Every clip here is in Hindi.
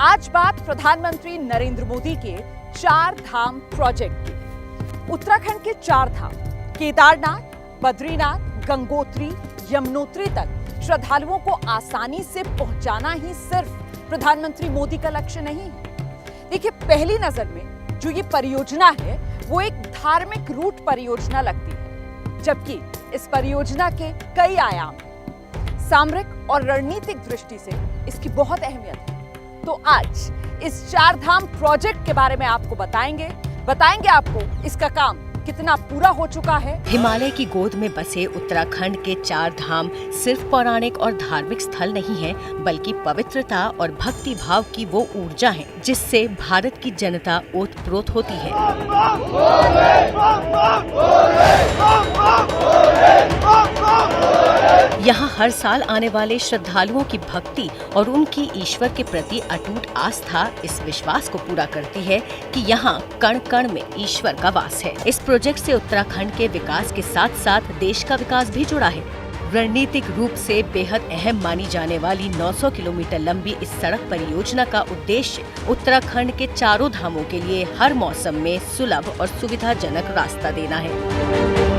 आज बात प्रधानमंत्री नरेंद्र मोदी के 4 धाम प्रोजेक्ट की। उत्तराखंड के 4 धाम केदारनाथ, बद्रीनाथ, गंगोत्री, यमुनोत्री तक श्रद्धालुओं को आसानी से पहुंचाना ही सिर्फ प्रधानमंत्री मोदी का लक्ष्य नहीं है। देखिए, पहली नजर में जो ये परियोजना है वो एक धार्मिक रूट परियोजना लगती है, जबकि इस परियोजना के कई आयाम हैं। सामरिक और रणनीतिक दृष्टि से इसकी बहुत अहमियत है। तो आज इस 4 धाम प्रोजेक्ट के बारे में आपको बताएंगे आपको इसका काम कितना पूरा हो चुका है। हिमालय की गोद में बसे उत्तराखंड के 4 धाम सिर्फ पौराणिक और धार्मिक स्थल नहीं है, बल्कि पवित्रता और भक्ति भाव की वो ऊर्जा है जिससे भारत की जनता ओतप्रोत होती है। यहाँ हर साल आने वाले श्रद्धालुओं की भक्ति और उनकी ईश्वर के प्रति अटूट आस्था इस विश्वास को पूरा करती है कि यहाँ कण कण में ईश्वर का वास है। इस प्रोजेक्ट से उत्तराखंड के विकास के साथ साथ देश का विकास भी जुड़ा है। रणनीतिक रूप से बेहद अहम मानी जाने वाली 900 किलोमीटर लंबी इस सड़क परियोजना का उद्देश्य उत्तराखंड के चारों धामों के लिए हर मौसम में सुलभ और सुविधाजनक रास्ता देना है।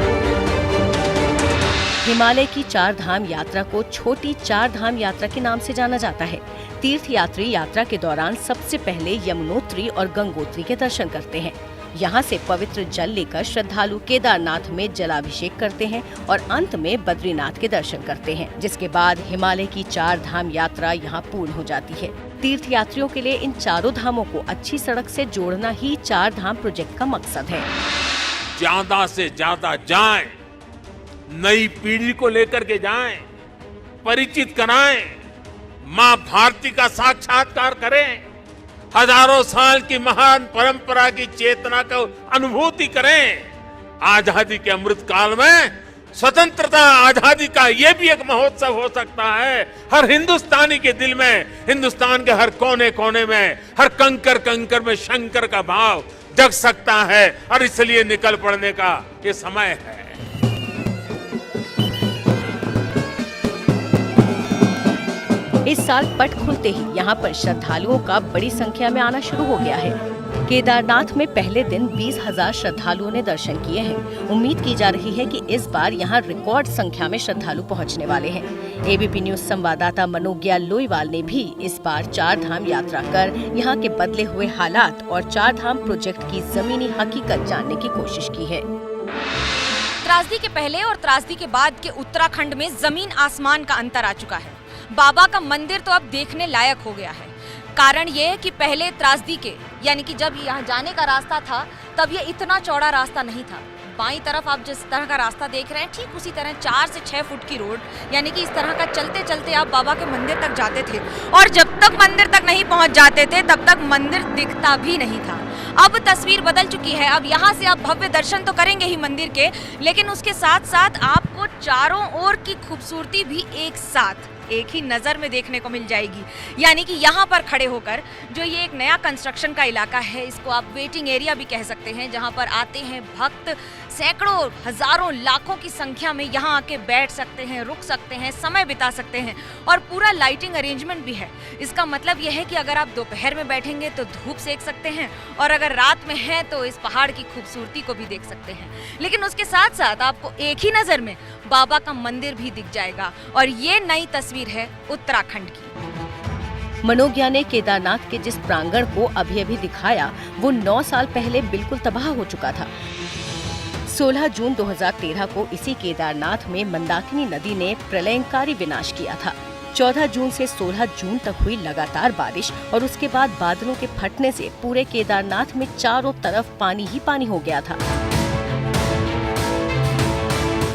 हिमालय की 4 धाम यात्रा को छोटी 4 धाम यात्रा के नाम से जाना जाता है। तीर्थ यात्री यात्रा के दौरान सबसे पहले यमुनोत्री और गंगोत्री के दर्शन करते हैं। यहाँ से पवित्र जल लेकर श्रद्धालु केदारनाथ में जलाभिषेक करते हैं और अंत में बद्रीनाथ के दर्शन करते हैं, जिसके बाद हिमालय की 4 धाम यात्रा यहाँ पूर्ण हो जाती है। तीर्थ यात्रियों के लिए इन चारों धामों को अच्छी सड़क से जोड़ना ही 4 धाम प्रोजेक्ट का मकसद है। ज्यादा से ज्यादा जाएं, नई पीढ़ी को लेकर के जाएं, परिचित कराएं, मां भारती का साक्षात्कार करें, हजारों साल की महान परंपरा की चेतना को अनुभूति करें। आजादी के अमृत काल में स्वतंत्रता आजादी का ये भी एक महोत्सव हो सकता है। हर हिंदुस्तानी के दिल में, हिंदुस्तान के हर कोने कोने में, हर कंकर कंकर में शंकर का भाव जग सकता है और इसलिए निकल पड़ने का ये समय है। इस साल पट खुलते ही यहाँ पर श्रद्धालुओं का बड़ी संख्या में आना शुरू हो गया है। केदारनाथ में पहले दिन 20,000 श्रद्धालुओं ने दर्शन किए हैं। उम्मीद की जा रही है कि इस बार यहाँ रिकॉर्ड संख्या में श्रद्धालु पहुँचने वाले हैं। एबीपी न्यूज संवाददाता मनोज्ञा लोईवाल ने भी इस बार 4 धाम यात्रा कर यहाँ के बदले हुए हालात और 4 धाम प्रोजेक्ट की जमीनी हकीकत जानने की कोशिश की है। त्रासदी के पहले और त्रासदी के बाद के उत्तराखंड में जमीन आसमान का अंतर आ चुका है। बाबा का मंदिर तो अब देखने लायक हो गया है। कारण ये है कि पहले त्रासदी के यानी कि जब यहाँ जाने का रास्ता था तब ये इतना चौड़ा रास्ता नहीं था। बाईं तरफ आप जिस तरह का रास्ता देख रहे हैं, ठीक उसी तरह 4 से 6 फुट की रोड, यानी कि इस तरह का चलते चलते आप बाबा के मंदिर तक जाते थे और जब तक मंदिर तक नहीं पहुँच जाते थे तब तक मंदिर दिखता भी नहीं था। अब तस्वीर बदल चुकी है। अब यहाँ से आप भव्य दर्शन तो करेंगे ही मंदिर के, लेकिन उसके साथ साथ आपको चारों ओर की खूबसूरती भी एक साथ एक ही नज़र में देखने को मिल जाएगी। यानी कि यहाँ पर खड़े होकर जो ये एक नया कंस्ट्रक्शन का इलाका है, इसको आप वेटिंग एरिया भी कह सकते हैं, जहाँ पर आते हैं भक्त, सैकड़ों हजारों लाखों की संख्या में यहाँ आके बैठ सकते हैं, रुक सकते हैं, समय बिता सकते हैं और पूरा लाइटिंग अरेंजमेंट भी है। इसका मतलब यह है कि अगर आप दोपहर में बैठेंगे तो धूप सेक सकते हैं और अगर रात में है तो इस पहाड़ की खूबसूरती को भी देख सकते हैं। लेकिन उसके साथ साथ आपको एक ही नज़र में बाबा का मंदिर भी दिख जाएगा और ये नई तस्वीर है उत्तराखंड की। मनोज्ञा ने केदारनाथ के जिस प्रांगण को अभी दिखाया वो 9 साल पहले बिल्कुल तबाह हो चुका था। 16 जून 2013 को इसी केदारनाथ में मंदाकिनी नदी ने प्रलयंकारी विनाश किया था। 14 जून से 16 जून तक हुई लगातार बारिश और उसके बाद बादलों के फटने से पूरे केदारनाथ में चारों तरफ पानी ही पानी हो गया था।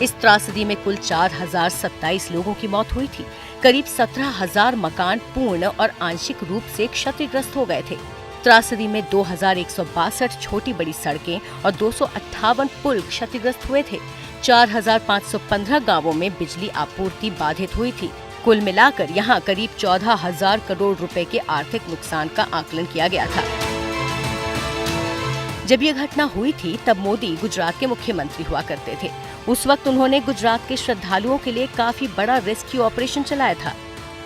इस त्रासदी में कुल 4,027 लोगों की मौत हुई थी। करीब 17,000 मकान पूर्ण और आंशिक रूप से क्षतिग्रस्त हो गए थे। त्रासदी में 2,162 छोटी बड़ी सड़कें और 258 पुल क्षतिग्रस्त हुए थे। 4,515 गांवों में बिजली आपूर्ति बाधित हुई थी। कुल मिलाकर यहाँ करीब 14,000 करोड़ रुपए के आर्थिक नुकसान का आकलन किया गया था। जब ये घटना हुई थी तब मोदी गुजरात के मुख्यमंत्री हुआ करते थे। उस वक्त उन्होंने गुजरात के श्रद्धालुओं के लिए काफी बड़ा रेस्क्यू ऑपरेशन चलाया था।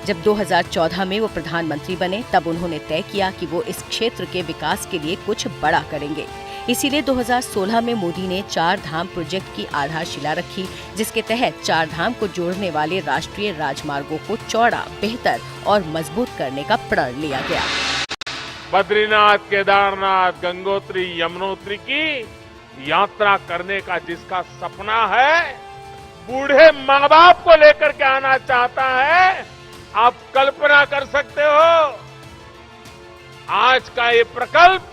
जब 2014 में वो प्रधानमंत्री बने तब उन्होंने तय किया कि वो इस क्षेत्र के विकास के लिए कुछ बड़ा करेंगे। इसीलिए 2016 में मोदी ने 4 धाम प्रोजेक्ट की आधारशिला रखी, जिसके तहत 4 धाम को जोड़ने वाले राष्ट्रीय राजमार्गों को चौड़ा, बेहतर और मजबूत करने का प्रण लिया गया। बद्रीनाथ, केदारनाथ, गंगोत्री, यमुनोत्री की यात्रा करने का जिसका सपना है, बूढ़े माँ बाप को लेकर के आना चाहता है, आप कल्पना कर सकते हो आज का ये प्रकल्प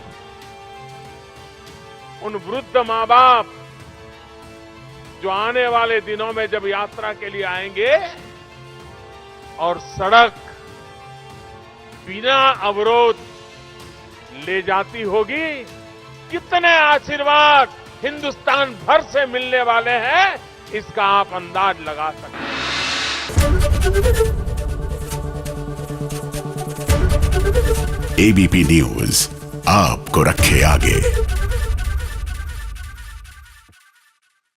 उन वृद्ध माँ बाप जो आने वाले दिनों में जब यात्रा के लिए आएंगे और सड़क बिना अवरोध ले जाती होगी, कितने आशीर्वाद हिंदुस्तान भर से मिलने वाले हैं, इसका आप अंदाज लगा सकते हैं। एबीपी न्यूज आपको रखे आगे।